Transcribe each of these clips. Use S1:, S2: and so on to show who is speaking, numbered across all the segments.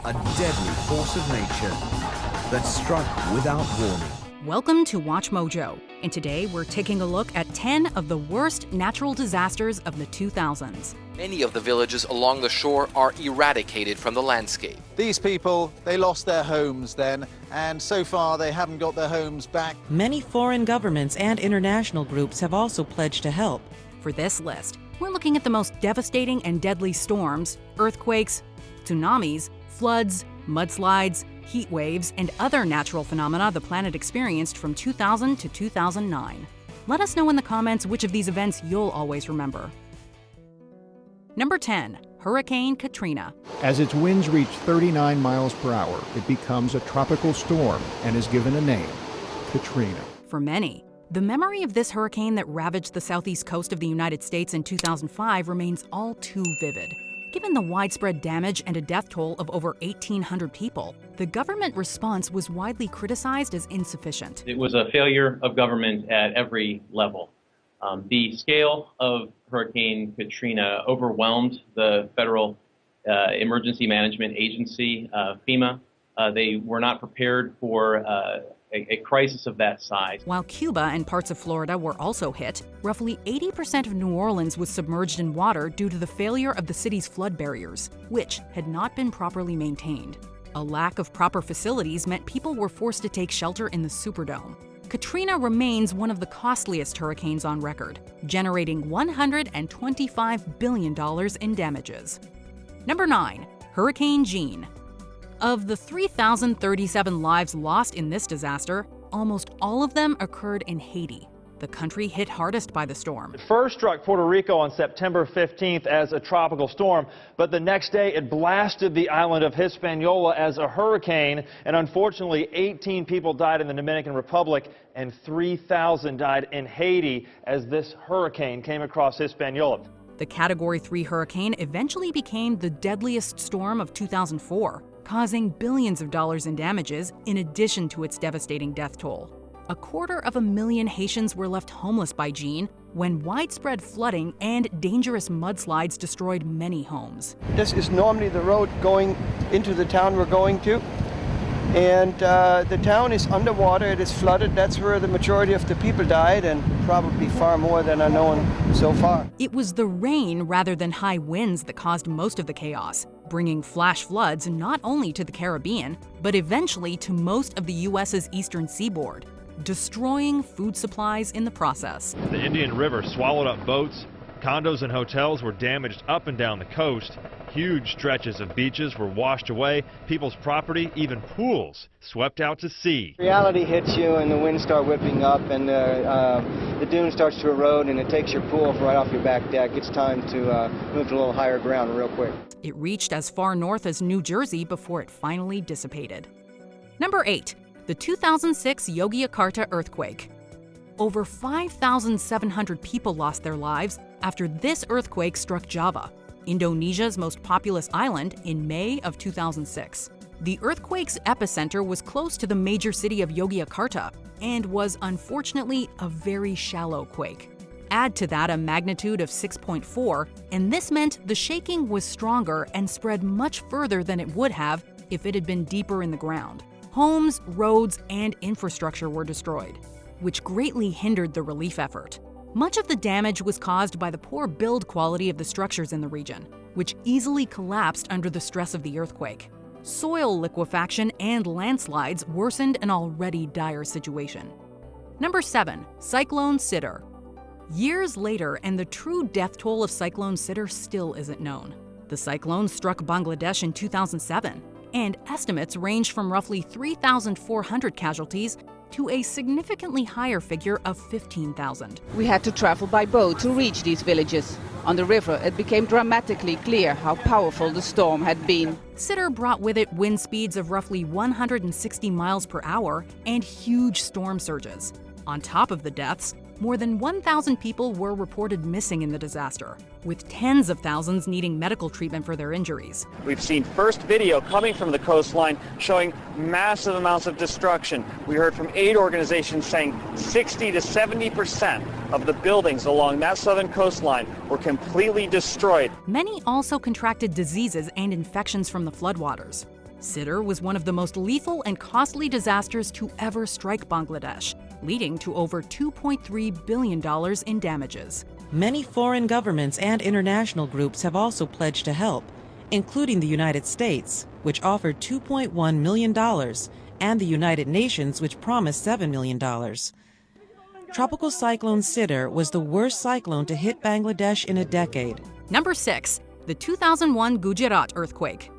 S1: a deadly force of nature that struck without warning.
S2: Welcome to WatchMojo, and today we're taking a look at 10 of the worst natural disasters of the 2000s.
S3: Many of the villages along the shore are eradicated from the landscape.
S4: These people, they lost their homes then, and so far they haven't got their homes back.
S5: Many foreign governments and international groups have also pledged to help.
S2: For this list, we're looking at the most devastating and deadly storms, earthquakes, tsunamis, floods, mudslides, heat waves, and other natural phenomena the planet experienced from 2000 to 2009. Let us know in the comments which of these events you'll always remember. Number 10. Hurricane Katrina.
S6: As its winds reach 39 miles per hour, it becomes a tropical storm and is given a name, Katrina.
S2: For many, the memory of this hurricane that ravaged the southeast coast of the United States in 2005 remains all too vivid. Given the widespread damage and a death toll of over 1,800 people, the government response was widely criticized as insufficient.
S7: It was a failure of government at every level. The scale of Hurricane Katrina overwhelmed the Federal Emergency Management Agency, FEMA. They were not prepared for a crisis of that size.
S2: While Cuba and parts of Florida were also hit, roughly 80% of New Orleans was submerged in water due to the failure of the city's flood barriers, which had not been properly maintained. A lack of proper facilities meant people were forced to take shelter in the Superdome. Katrina remains one of the costliest hurricanes on record, generating $125 billion in damages. Number 9. Hurricane Jeanne. Of the 3,037 lives lost in this disaster, almost all of them occurred in Haiti, the country hit hardest by the storm.
S8: It first struck Puerto Rico on September 15th as a tropical storm, but the next day it blasted the island of Hispaniola as a hurricane, and unfortunately 18 people died in the Dominican Republic and 3,000 died in Haiti as this hurricane came across Hispaniola.
S2: The Category 3 hurricane eventually became the deadliest storm of 2004, causing billions of dollars in damages in addition to its devastating death toll. 250,000 Haitians were left homeless by Jeanne when widespread flooding and dangerous mudslides destroyed many homes.
S9: This is normally the road going into the town we're going to, and the town is underwater, it is flooded. That's where the majority of the people died, and probably far more than are known so far.
S2: It was the rain rather than high winds that caused most of the chaos, bringing flash floods not only to the Caribbean, but eventually to most of the U.S.'s eastern seaboard, destroying food supplies in the process.
S10: The Indian River swallowed up boats. Condos and hotels were damaged up and down the coast. Huge stretches of beaches were washed away. People's property, even pools, swept out to sea.
S9: Reality hits you and the winds start whipping up and the dune starts to erode and it takes your pool right off your back deck. It's time to move to a little higher ground real quick.
S2: It reached as far north as New Jersey before it finally dissipated. Number 8. The 2006 Yogyakarta Earthquake. Over 5,700 people lost their lives after this earthquake struck Java, Indonesia's most populous island, in May of 2006. The earthquake's epicenter was close to the major city of Yogyakarta and was unfortunately a very shallow quake. Add to that a magnitude of 6.4, and this meant the shaking was stronger and spread much further than it would have if it had been deeper in the ground. Homes, roads, and infrastructure were destroyed, which greatly hindered the relief effort. Much of the damage was caused by the poor build quality of the structures in the region, which easily collapsed under the stress of the earthquake. Soil liquefaction and landslides worsened an already dire situation. Number 7. Cyclone Sidr. Years later, and the true death toll of Cyclone Sidr still isn't known. The cyclone struck Bangladesh in 2007, and estimates range from roughly 3,400 casualties to a significantly higher figure of 15,000.
S11: We had to travel by boat to reach these villages. On the river, it became dramatically clear how powerful the storm had been.
S2: Sidr brought with it wind speeds of roughly 160 miles per hour and huge storm surges. On top of the deaths, more than 1,000 people were reported missing in the disaster, with tens of thousands needing medical treatment for their injuries.
S8: We've seen first video coming from the coastline showing massive amounts of destruction. We heard from aid organizations saying 60 to 70% of the buildings along that southern coastline were completely destroyed.
S2: Many also contracted diseases and infections from the floodwaters. Sidr was one of the most lethal and costly disasters to ever strike Bangladesh, leading to over $2.3 billion in damages.
S5: Many foreign governments and international groups have also pledged to help, including the United States, which offered $2.1 million, and the United Nations, which promised $7 million. Tropical Cyclone Sidr was the worst cyclone to hit Bangladesh in a decade.
S2: Number 6. The 2001 Gujarat Earthquake.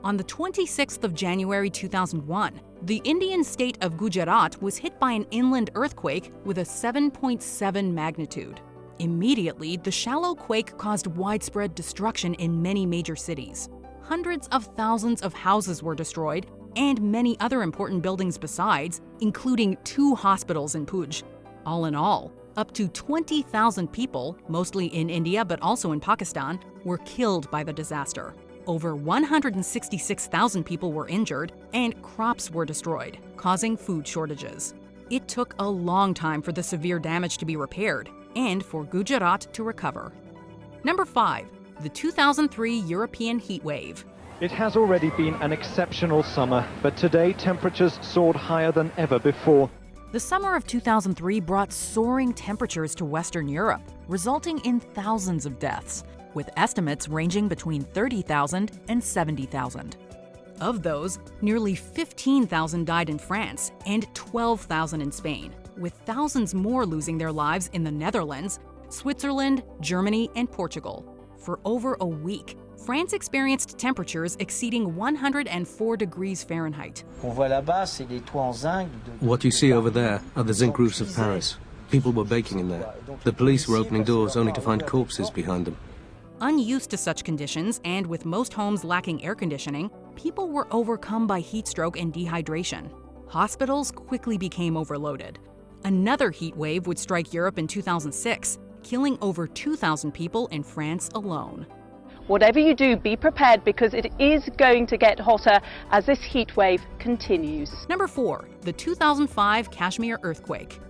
S2: On the 26th of January 2001, the Indian state of Gujarat was hit by an inland earthquake with a 7.7 magnitude. Immediately, the shallow quake caused widespread destruction in many major cities. Hundreds of thousands of houses were destroyed, and many other important buildings besides, including 2 hospitals in Puj. All in all, up to 20,000 people, mostly in India but also in Pakistan, were killed by the disaster. Over 166,000 people were injured, and crops were destroyed, causing food shortages. It took a long time for the severe damage to be repaired, and for Gujarat to recover. Number 5. The 2003 European heat wave.
S12: It has already been an exceptional summer, but today temperatures soared higher than ever before.
S2: The summer of 2003 brought soaring temperatures to Western Europe, resulting in thousands of deaths, with estimates ranging between 30,000 and 70,000. Of those, nearly 15,000 died in France and 12,000 in Spain, with thousands more losing their lives in the Netherlands, Switzerland, Germany, and Portugal. For over a week, France experienced temperatures exceeding 104 degrees Fahrenheit.
S13: What you see over there are the zinc roofs of Paris. People were baking in there. The police were opening doors only to find corpses behind them.
S2: Unused to such conditions, and with most homes lacking air conditioning, people were overcome by heat stroke and dehydration. Hospitals quickly became overloaded. Another heat wave would strike Europe in 2006, killing over 2,000 people in France alone.
S14: Whatever you do, be prepared because it is going to get hotter as this heat wave continues.
S2: Number 4. The 2005 Kashmir Earthquake.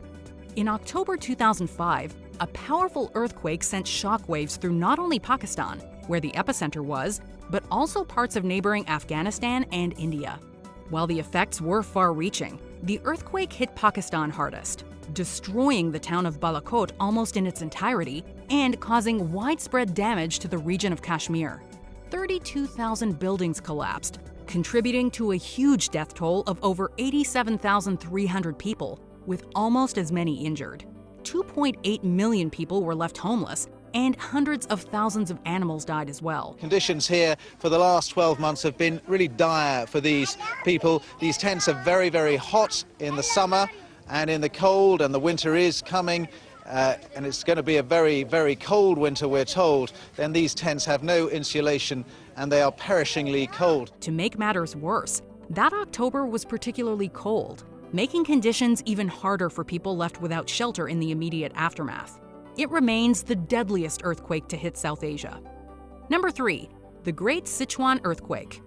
S2: In October 2005, a powerful earthquake sent shockwaves through not only Pakistan, where the epicenter was, but also parts of neighboring Afghanistan and India. While the effects were far-reaching, the earthquake hit Pakistan hardest, destroying the town of Balakot almost in its entirety and causing widespread damage to the region of Kashmir. 32,000 buildings collapsed, contributing to a huge death toll of over 87,300 people, with almost as many injured. 2.8 million people were left homeless, and hundreds of thousands of animals died as well.
S4: Conditions here for the last 12 months have been really dire for these people. These tents are very, very hot in the summer and in the cold, and the winter is coming. And it's going to be a very, very cold winter, we're told. Then these tents have no insulation and they are perishingly cold.
S2: To make matters worse, that October was particularly cold, making conditions even harder for people left without shelter in the immediate aftermath. It remains the deadliest earthquake to hit South Asia. Number 3. The Great Sichuan Earthquake.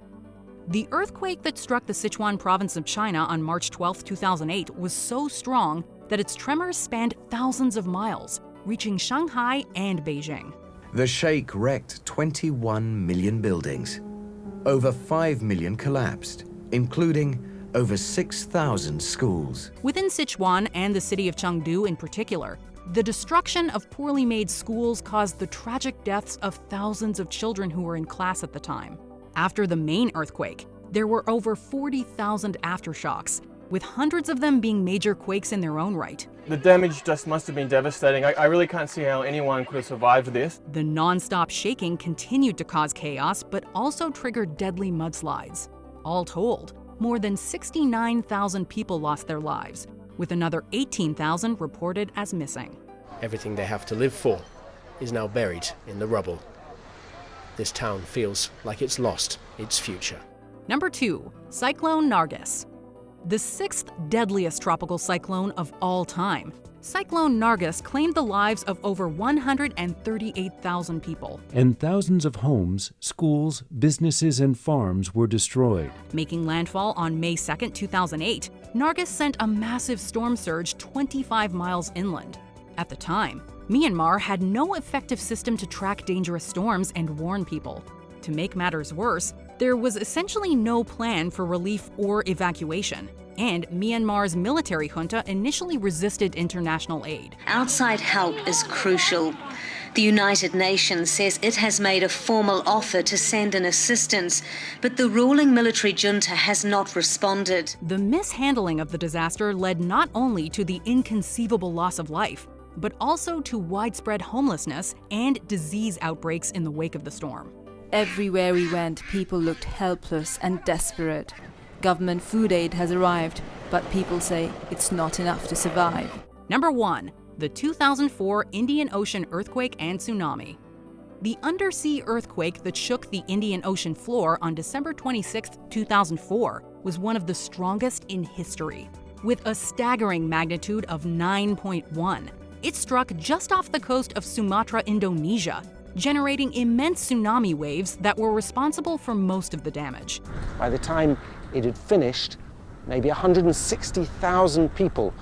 S2: The earthquake that struck the Sichuan province of China on March 12, 2008 was so strong that its tremors spanned thousands of miles, reaching Shanghai and Beijing.
S1: The shake wrecked 21 million buildings. Over 5 million collapsed, including over 6,000 schools.
S2: Within Sichuan and the city of Chengdu in particular, the destruction of poorly made schools caused the tragic deaths of thousands of children who were in class at the time. After the main earthquake, there were over 40,000 aftershocks, with hundreds of them being major quakes in their own right.
S15: The damage just must have been devastating. I really can't see how anyone could have survived this.
S2: The non-stop shaking continued to cause chaos, but also triggered deadly mudslides. All told, more than 69,000 people lost their lives, with another 18,000 reported as missing.
S16: Everything they have to live for is now buried in the rubble. This town feels like it's lost its future.
S2: Number 2. Cyclone Nargis. The 6th deadliest tropical cyclone of all time, Cyclone Nargis claimed the lives of over 138,000 people.
S17: And thousands of homes, schools, businesses, and farms were destroyed.
S2: Making landfall on May 2, 2008, Nargis sent a massive storm surge 25 miles inland. At the time, Myanmar had no effective system to track dangerous storms and warn people. To make matters worse, There was essentially no plan for relief or evacuation, and Myanmar's military junta initially resisted international aid.
S18: Outside help is crucial. The United Nations says it has made a formal offer to send in assistance, but the ruling military junta has not responded.
S2: The mishandling of the disaster led not only to the inconceivable loss of life, but also to widespread homelessness and disease outbreaks in the wake of the storm.
S19: Everywhere we went, people looked helpless and desperate. Government food aid has arrived, but people say it's not enough to survive.
S2: Number 1. The 2004 Indian Ocean earthquake and tsunami. The undersea earthquake that shook the Indian Ocean floor on December 26, 2004, was one of the strongest in history. With a staggering magnitude of 9.1, it struck just off the coast of Sumatra, Indonesia, generating immense tsunami waves that were responsible for most of the damage.
S20: By the time it had finished, maybe 160,000 people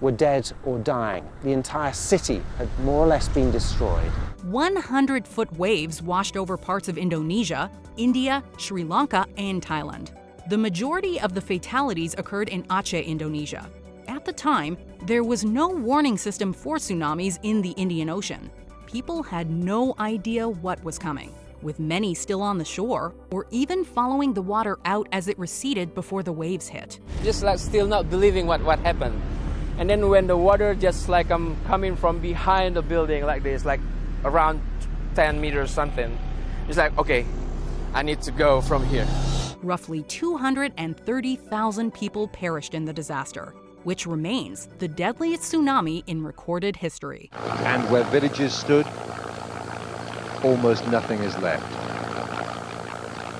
S20: were dead or dying. The entire city had more or less been destroyed.
S2: 100-foot waves washed over parts of Indonesia, India, Sri Lanka, and Thailand. The majority of the fatalities occurred in Aceh, Indonesia. At the time, there was no warning system for tsunamis in the Indian Ocean. People had no idea what was coming, with many still on the shore or even following the water out as it receded before the waves hit.
S21: Just like still not believing what happened. And then when the water just like coming from behind the building like this, like around 10 meters something, it's like, okay, I need to go from here.
S2: Roughly 230,000 people perished in the disaster, which remains the deadliest tsunami in recorded history.
S22: And where villages stood, almost nothing is left.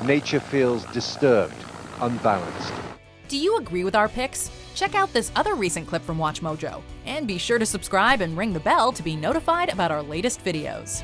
S22: Nature feels disturbed, unbalanced.
S2: Do you agree with our picks? Check out this other recent clip from WatchMojo, and be sure to subscribe and ring the bell to be notified about our latest videos.